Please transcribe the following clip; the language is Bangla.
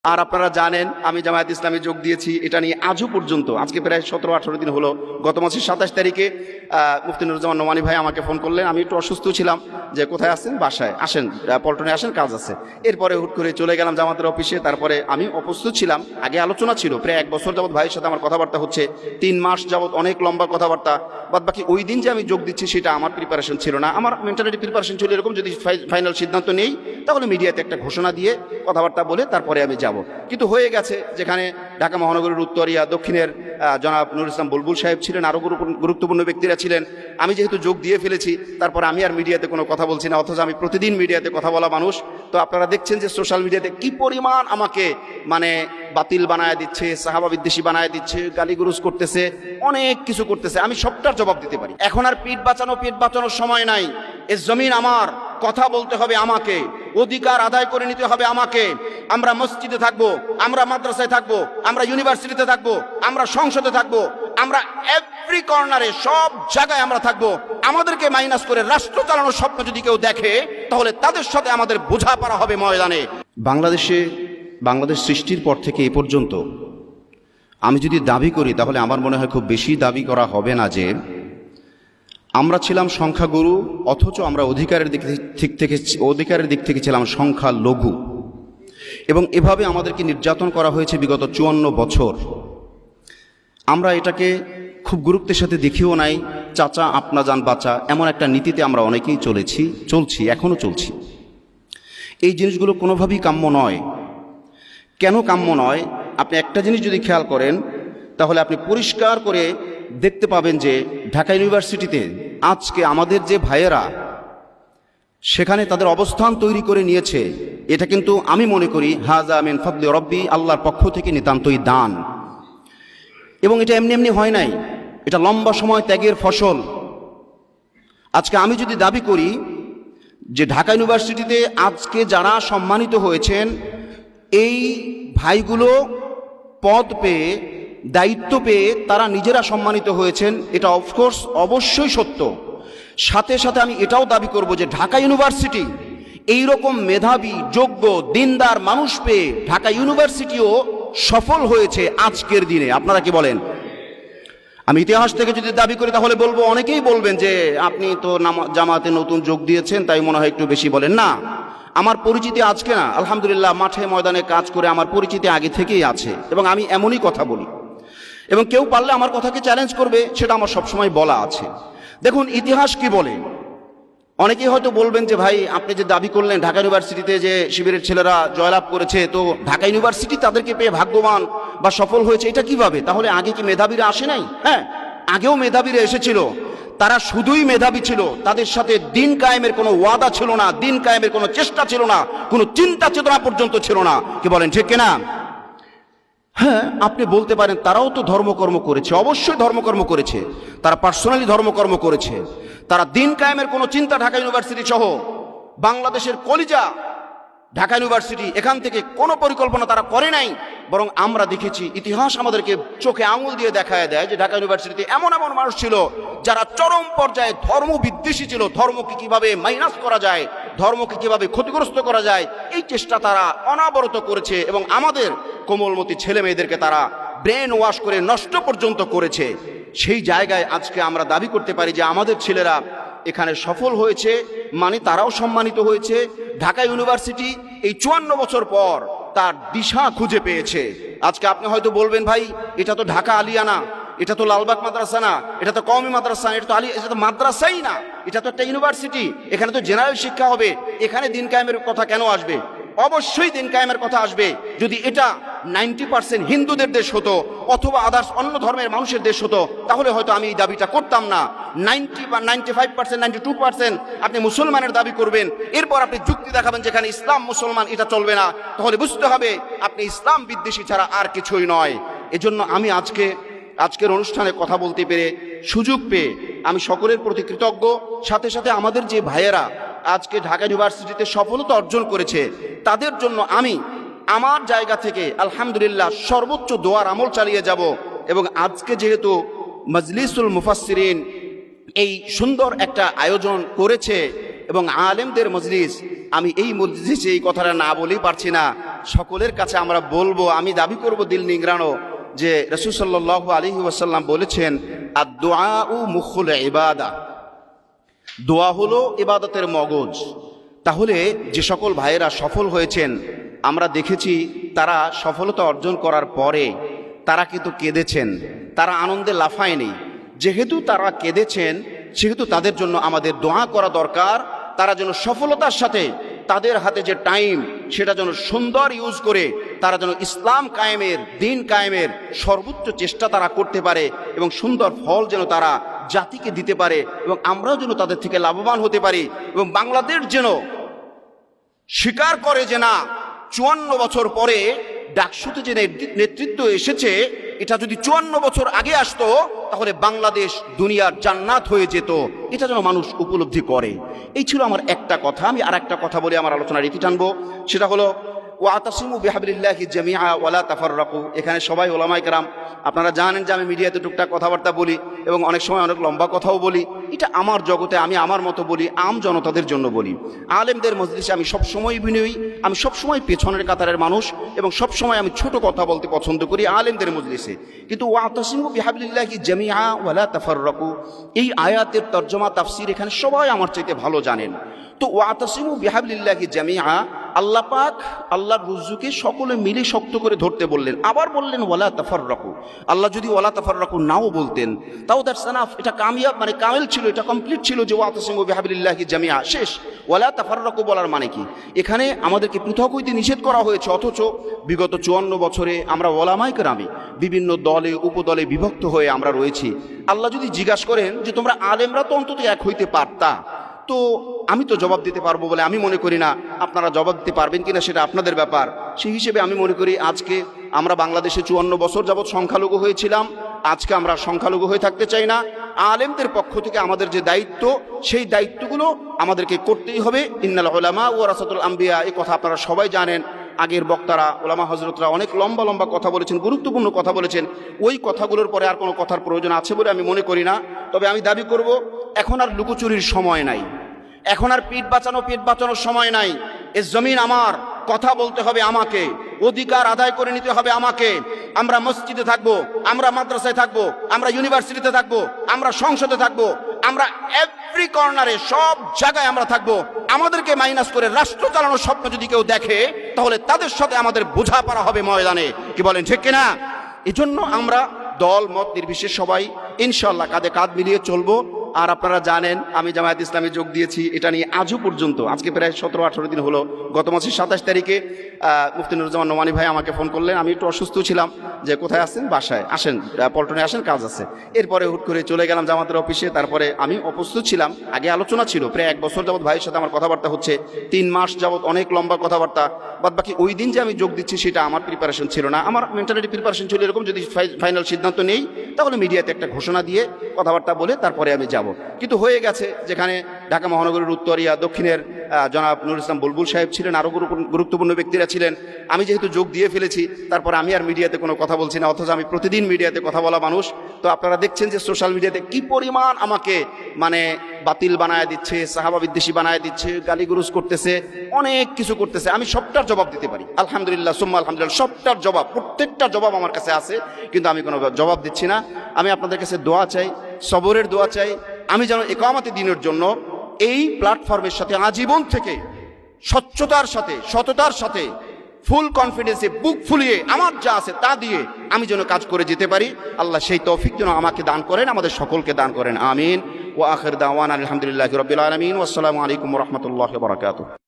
আর আপনারা জানেন আমি জামায়াত ইসলামে যোগ দিয়েছি, এটা নিয়ে আজও পর্যন্ত আজকে প্রায় 17-18 দিন হলো। গত মাসের 27 তারিখে মুফতি নুরুজ্জামান নোমানী ভাই আমাকে ফোন করলেন। আমি একটু অসুস্থ ছিলাম, যে কোথায় আসছেন, বাসায় আসেন, পল্টনে আসেন, কাজ আছে। এরপরে হুট করে চলে গেলাম জামাতের অফিসে। তারপরে আমি অপ্রস্তুত ছিলাম, আগে আলোচনা ছিল, প্রায় 1 বছর যাবৎ ভাইয়ের সাথে আমার কথাবার্তা হচ্ছে, 3 মাস যাবৎ অনেক লম্বা কথাবার্তা। বাদ বাকি ওই দিন যে আমি যোগ দিচ্ছি সেটা আমার প্রিপারেশন ছিল না। আমার মেন্টালিটি প্রিপারেশন ছিল এরকম, যদি ফাইনাল সিদ্ধান্ত নেই তাহলে মিডিয়াতে একটা ঘোষণা দিয়ে কথাবার্তা বলে তারপরে আমি যাব। কিন্তু হয়ে গেছে, যেখানে ঢাকা মহানগরীর উত্তরিয়া দক্ষিণের জনাব নুরুল ইসলাম বুলবুল সাহেব ছিলেন, আরও গুরুত্বপূর্ণ ব্যক্তিরা ছিলেন। আমি যেহেতু যোগ দিয়ে ফেলেছি, তারপর আমি আর মিডিয়াতে কোনো কথা বলছি না, অথচ আমি প্রতিদিন মিডিয়াতে কথা বলা মানুষ। তো আপনারা দেখছেন যে সোশ্যাল মিডিয়াতে কি পরিমাণ আমাকে বাতিল বানায় দিচ্ছে, সাহাবা বিদ্বেষী বানায় দিচ্ছে, গালিগুরুজ করতেছে, অনেক কিছু করতেছে। আমি সবটার জবাব দিতে পারি। এখন আর পিঠ বাঁচানোর সময় নাই। এ জমিন আমার, কথা বলতে হবে আমাকে, অধিকার আদায় করে নিতে হবে আমাকে। আমরা মসজিদে থাকবো, আমরা মাদ্রাসায় থাকবো, আমরা ইউনিভার্সিটিতে থাকবো, আমরা সংসদে থাকবো, আমরা এভরি কর্নারে, সব জায়গায় আমরা থাকবো। আমাদেরকে মাইনাস করে রাষ্ট্র চালানোর স্বপ্ন যদি কেউ দেখে, তাহলে তাদের সাথে আমাদের বোঝাপড়া হবে ময়দানে। বাংলাদেশ সৃষ্টির পর থেকে এ পর্যন্ত আমি যদি দাবি করি, তাহলে আমার মনে হয় খুব বেশি দাবি করা হবে না যে আমরা ছিলাম সংখ্যাগুরু, অথচ আমরা অধিকারের দিক থেকে ছিলাম সংখ্যা লঘু। এবং এভাবে আমাদেরকে নির্যাতন করা হয়েছে বিগত 54 বছর। আমরা এটাকে খুব গুরুত্বের সাথে দেখিও নাই। চাচা আপনা যান বাঁচা, এমন একটা নীতিতে আমরা অনেকেই চলছি, এখনও চলছি। এই জিনিসগুলো কোনোভাবেই কাম্য নয়। কেন কাম্য নয়? আপনি একটা জিনিস যদি খেয়াল করেন, তাহলে আপনি পরিষ্কার করে দেখতে পাবেন যে ঢাকা ইউনিভার্সিটিতে আজকে আমাদের যে ভাইয়েরা সেখানে তাদের অবস্থান তৈরি করে নিয়েছে, এটা কিন্তু আমি মনে করি হাজা মিন ফাদলি রব্বি, আল্লাহর পক্ষ থেকে নিতান্তই দান। এবং এটা এমনি এমনি হয় নাই, এটা লম্বা সময় ত্যাগের ফসল। আজকে আমি যদি দাবি করি যে ঢাকা ইউনিভার্সিটিতে আজকে যারা সম্মানিত হয়েছেন, এই ভাইগুলো পদ পেয়ে, দায়িত্ব পেয়ে তারা নিজেরা সম্মানিত হয়েছেন, এটা অফকোর্স অবশ্যই সত্য। সাথে সাথে আমি এটাও দাবি করব যে ঢাকা ইউনিভার্সিটি এইরকম মেধাবী, যোগ্য, দিনদার মানুষ পেয়ে ঢাকা ইউনিভার্সিটিও সফল হয়েছে আজকের দিনে। আপনারা কি বলেন? আমি ইতিহাস থেকে যদি দাবি করি, তাহলে বলবো, অনেকেই বলবেন যে আপনি তো জামাতে নতুন যোগ দিয়েছেন, তাই মনে হয় একটু বেশি বলেন। না, আমার পরিচিতি আজকে না, আলহামদুলিল্লাহ মাঠে ময়দানে কাজ করে আমার পরিচিতি আগে থেকেই আছে, এবং আমি এমনই কথা বলি। এবং কেউ পারলে আমার কথাকে চ্যালেঞ্জ করবে, সেটা আমার সবসময় বলা আছে। দেখুন ইতিহাস কি বলে। অনেকেই হয়তো বলবেন যে ভাই আপনি যে দাবি করলেন ঢাকা ইউনিভার্সিটিতে যে শিবিরের ছেলেরা জয়লাভ করেছে, তো ঢাকা ইউনিভার্সিটি তাদেরকে পেয়ে ভাগ্যবান বা সফল হয়েছে, এটা কিভাবে? তাহলে আগে কি মেধাবীরা আসে নাই? হ্যাঁ, আগেও মেধাবীরা এসেছিল। তারা শুধুই মেধাবী ছিল, তাদের সাথে দিন কায়েমের কোনো ওয়াদা ছিল না, দিন কায়েমের কোনো চেষ্টা ছিল না, কোনো চিন্তা চেতনা পর্যন্ত ছিল না। কি বলেন, ঠিক কিনা? হ্যাঁ, আপনি বলতে পারেন তারাও তো ধর্মকর্ম করেছে, অবশ্যই ধর্মকর্ম করেছে, তারা পার্সোনালি ধর্মকর্ম করেছে। তারা দিন কায়েমের কোনো চিন্তা ঢাকা ইউনিভার্সিটি সহ বাংলাদেশের কলিজা ঢাকা ইউনিভার্সিটি, এখান থেকে কোনো পরিকল্পনা তারা করে নাই। বরং আমরা দেখেছি, ইতিহাস আমাদেরকে চোখে আঙুল দিয়ে দেখায় দেয় যে ঢাকা ইউনিভার্সিটিতে এমন এমন মানুষ ছিল যারা চরম পর্যায়ে ধর্ম বিদ্বেষী ছিল। ধর্মকে কিভাবে মাইনাস করা যায়, ধর্মকে কিভাবে ক্ষতিগ্রস্ত করা যায়, এই চেষ্টা তারা অনাবরত করেছে। এবং আমাদের কোমলমতি ছেলে মেয়েদেরকে তারা ব্রেন ওয়াশ করে নষ্ট পর্যন্ত করেছে। সেই জায়গায় আজকে আমরা দাবি করতে পারি যে আমাদের ছেলেরা এখানে সফল হয়েছে, মানে তারাও সম্মানিত হয়েছে। ঢাকা ইউনিভার্সিটি এই 54 বছর পর তার দিশা খুঁজে পেয়েছে। আজকে আপনি হয়তো বলবেন, ভাই এটা তো ঢাকা আলিয়া না, এটা তো লালবাগ মাদ্রাসা না, এটা তো কওমি মাদ্রাসা না, এটা তো মাদ্রাসাই না, এটা তো একটা ইউনিভার্সিটি, এখানে তো জেনারেল শিক্ষা হবে, এখানে দিন কায়েমের কথা কেন আসবে? অবশ্যই দিন কায়েমের কথা আসবে। যদি এটা 90% হিন্দুদের দেশ হতো অথবা আদার্স অন্য ধর্মের মানুষের দেশ হতো, তাহলে হয়তো আমি এই দাবিটা করতাম না। 90 বা 95%, 92% আপনি মুসলমানের দাবি করবেন, এরপর আপনি যুক্তি দেখাবেন যেখানে ইসলাম মুসলমান, এটা চলবে না, তাহলে বুঝতে হবে আপনি ইসলাম বিদ্বেষী ছাড়া আর কিছুই নয়। এজন্য আমি আজকের অনুষ্ঠানে কথা বলতে পেরে, সুযোগ পেয়ে আমি সকলের প্রতি কৃতজ্ঞ। সাথে সাথে আমাদের যে ভাইয়েরা আজকে ঢাকা ইউনিভার্সিটিতে সফলতা অর্জন করেছে, তাদের জন্য আমি আমার জায়গা থেকে আলহামদুলিল্লাহ সর্বোচ্চ দোয়ার আমল চালিয়ে যাব। এবং আজকে যেহেতু মজলিসুল মুফাসসিরিন এই সুন্দর একটা আয়োজন করেছে এবং আলেমদের মজলিস, আমি এই মজলিসে এই কথাটা না বলেই পারছি না। সকলের কাছে আমরা বলবো, আমি দাবি করব দিল নিংড়ানো, যে রাসূল সাল্লাল্লাহু আলাইহি ওয়াসাল্লাম বলেছেন, আদ-দুআউ মুখুল ইবাদা, দোয়া হলো ইবাদতের মগজ। তাহলে যে সকল ভাইয়েরা সফল হয়েছেন, আমরা দেখেছি তারা সফলতা অর্জন করার পরে তারা কিন্তু কেঁদেছেন, তারা আনন্দে লাফায়নি। যেহেতু তারা কেঁদেছেন, সেহেতু তাদের জন্য আমাদের দোয়া করা দরকার। তারা যেন সফলতার সাথে তাদের হাতে যে টাইম, সেটা যেন সুন্দর ইউজ করে তারা যেন ইসলাম কায়েমের, দিন কায়েমের সর্বোচ্চ চেষ্টা তারা করতে পারে এবং সুন্দর ফল যেন তারা জাতিকে দিতে পারে এবং আমরাও যেন তাদের থেকে লাভবান হতে পারি। এবং বাংলাদেশ যেন স্বীকার করে যে না, 54 বছর পরে ডাকসুতে যে নেতৃত্ব এসেছে, এটা যদি 54 বছর আগে আসতো তাহলে বাংলাদেশ দুনিয়ার জান্নাত হয়ে যেত। এটা যেন মানুষ উপলব্ধি করে। এই ছিল আমার একটা কথা। আমি আর একটা কথা বলে আমার আলোচনার রীতি টানবো, সেটা হলো ওয়াতাসিমু বিহাবলিল্লাহি জামিআ ওয়ালা তাফাররাকু। এখানে সবাই ওলামায়ে কেরাম, আপনারা জানেন যে আমি মিডিয়াতে টুকটাক কথাবার্তা বলি এবং অনেক সময় অনেক লম্বা কথাও বলি। এটা আমার জগতে, আমি আমার মতো বলি, আম জনতাদের জন্য বলি। আলেমদের মজলিসে আমি সবসময় বিনয়ী, আমি সবসময় পেছনের কাতারের মানুষ এবং সবসময় আমি ছোট কথা বলতে পছন্দ করি আলেমদের মজলিসে। কিন্তু ওয়াতাসিমু বিহাবলিল্লাহি জামিআ ওয়ালা তাফাররাকু, এই আয়াতের তর্জমা তাফসীর এখানে সবাই আমার চাইতে ভালো জানেন। তো ওয়াতাসিমু বিহাবলিল্লাহি জামিআ, আল্লাহ পাক আল্লাহর রুজুকে সকলে মিলে শক্ত করে ধরতে বললেন, আবার বললেন ওয়ালা তাফাররাকু। আল্লাহ যদি ওয়ালা তাফাররাকু নাও বলতেন তাও দ্যাটস এনাফ, এটা কামিয়াব, মানে কামিল ছিল, এটা কমপ্লিট ছিল যে ওয়াতাসিমু বিহাবলিল্লাহি জামিআ শেষ। ওয়ালা তাফাররাকু বলার মানে কি? এখানে আমাদেরকে পৃথক হইতে নিষেধ করা হয়েছে, অথচ বিগত 54 বছরে আমরা ওলামায়ে কেরামে বিভিন্ন দলে উপদলে বিভক্ত হয়ে আমরা রয়েছি। আল্লাহ যদি জিজ্ঞাসা করেন যে তোমরা আলেমরা তো অন্তত এক হইতে পারতা, তো আমি তো জবাব দিতে পারবো বলে আমি মনে করি না। আপনারা জবাব দিতে পারবেন কিনা সেটা আপনাদের ব্যাপার। সেই হিসেবে আমি মনে করি আজকে আমরা বাংলাদেশে 54 বছর যাবৎ সংখ্যালঘু হয়েছিলাম, আজকে আমরা সংখ্যালঘু হয়ে থাকতে চাই না। আলেমদের পক্ষ থেকে আমাদের যে দায়িত্ব, সেই দায়িত্বগুলো আমাদেরকে করতেই হবে। ইন্নাল উলামা ওয়ারাসাতুল আম্বিয়া, এই কথা আপনারা সবাই জানেন। আগের বক্তারা, ওলামা হজরতরা অনেক লম্বা লম্বা কথা বলেছেন, গুরুত্বপূর্ণ কথা বলেছেন। ওই কথাগুলোর পরে আর কোনো কথার প্রয়োজন আছে বলে আমি মনে করি না। তবে আমি দাবি করব, এখন আর লুকোচুরির সময় নাই, এখন আর পিঠ বাঁচানোর সময় নাই। এ জমিন আমার, কথা বলতে হবে আমাকে, অধিকার আদায় করে নিতে হবে আমাকে। আমরা মসজিদে থাকবো, আমরা মাদ্রাসায় থাকবো, আমরা ইউনিভার্সিটিতে থাকবো, আমরা সংসদে থাকবো, আমরা এভরি কর্নারে, সব জায়গায় আমরা থাকবো। আমাদেরকে মাইনাস করে রাষ্ট্র চালানোর স্বপ্ন যদি কেউ দেখে, তাহলে তাদের সাথে আমাদের বোঝাপড়া হবে ময়দানে। কি বলেন, ঠিক কিনা? এই জন্য আমরা দল মত নির্বিশেষে সবাই ইনশাআল্লাহ কাঁধে কাঁধ মিলিয়ে চলবো। আর আপনারা জানেন আমি জামায়াত ইসলামে যোগ দিয়েছি, এটা নিয়ে আজও পর্যন্ত, আজকে প্রায় 17-18 দিন হলো, গত মাসের 27 তারিখে মুফতি নুরুজ্জামান নোমানী ভাই আমাকে ফোন করলেন। আমি একটু অসুস্থ ছিলাম, যে কোথায় আসছেন, বাসায় আসেন, পল্টনে আসেন, কাজ আছে। এরপরে হুট করে চলে গেলাম জামাতের অফিসে। তারপরে আমি অপ্রস্তুত ছিলাম, আগে আলোচনা ছিল, প্রায় 1 বছর যাবৎ ভাইয়ের সাথে আমার কথাবার্তা হচ্ছে, 3 মাস যাবৎ অনেক লম্বা কথাবার্তা। বাদ বাকি ওই দিন যে আমি যোগ দিচ্ছি সেটা আমার প্রিপারেশন ছিল না, আমার মেন্টালিটি প্রিপারেশন ছিল এরকম, যদি ফাইনাল সিদ্ধান্ত নেই তাহলে মিডিয়াতে একটা ঘোষণা দিয়ে কথাবার্তা বলে তারপরে আমি যাব। কিন্তু হয়ে গেছে, যেখানে ঢাকা মহানগরীর উত্তরিয়া দক্ষিণের জনাব নুরুল ইসলাম বুলবুল সাহেব ছিলেন, আরও গুরুত্বপূর্ণ ব্যক্তিরা ছিলেন। আমি যেহেতু যোগ দিয়ে ফেলেছি, তারপর আমি আর মিডিয়াতে কোনো কথা বলছি না, অথচ আমি প্রতিদিন মিডিয়াতে কথা বলা মানুষ। তো আপনারা দেখছেন যে সোশ্যাল মিডিয়াতে কি পরিমাণ আমাকে মানে বাতিল বানায় দিচ্ছে, সাহাবা বিদ্বেষী বানায় দিচ্ছে, গালিগুরুজ করতেছে, অনেক কিছু করতেছে। আমি সবটার জবাব দিতে পারি, আলহামদুলিল্লাহ সুম্মা আলহামদুলিল্লাহ, সবটার জবাব, প্রত্যেকটা জবাব আমার কাছে আছে, কিন্তু আমি কোনো জবাব দিচ্ছি না। আমি আপনাদের কাছে দোয়া চাই, সবরের দোয়া চাই, আমি যেন ইকামতে দ্বীনের জন্য এই প্ল্যাটফর্মের সাথে আজীবন থেকে স্বচ্ছতার সাথে, সততার সাথে, ফুল কনফিডেন্সে, বুক ফুলিয়ে আমার যা আছে তা দিয়ে আমি যেন কাজ করে যেতে পারি। আল্লাহ সেই তৌফিক যেন আমাকে দান করেন, আমাদের সকলকে দান করেন। আমিন। ওয়া আখির দাওয়ানা আলহামদুলিল্লাহি রাব্বিল আলামিন। ওয়াসসালামু আলাইকুম ওয়া রাহমাতুল্লাহি ওয়া বারাকাতুহু।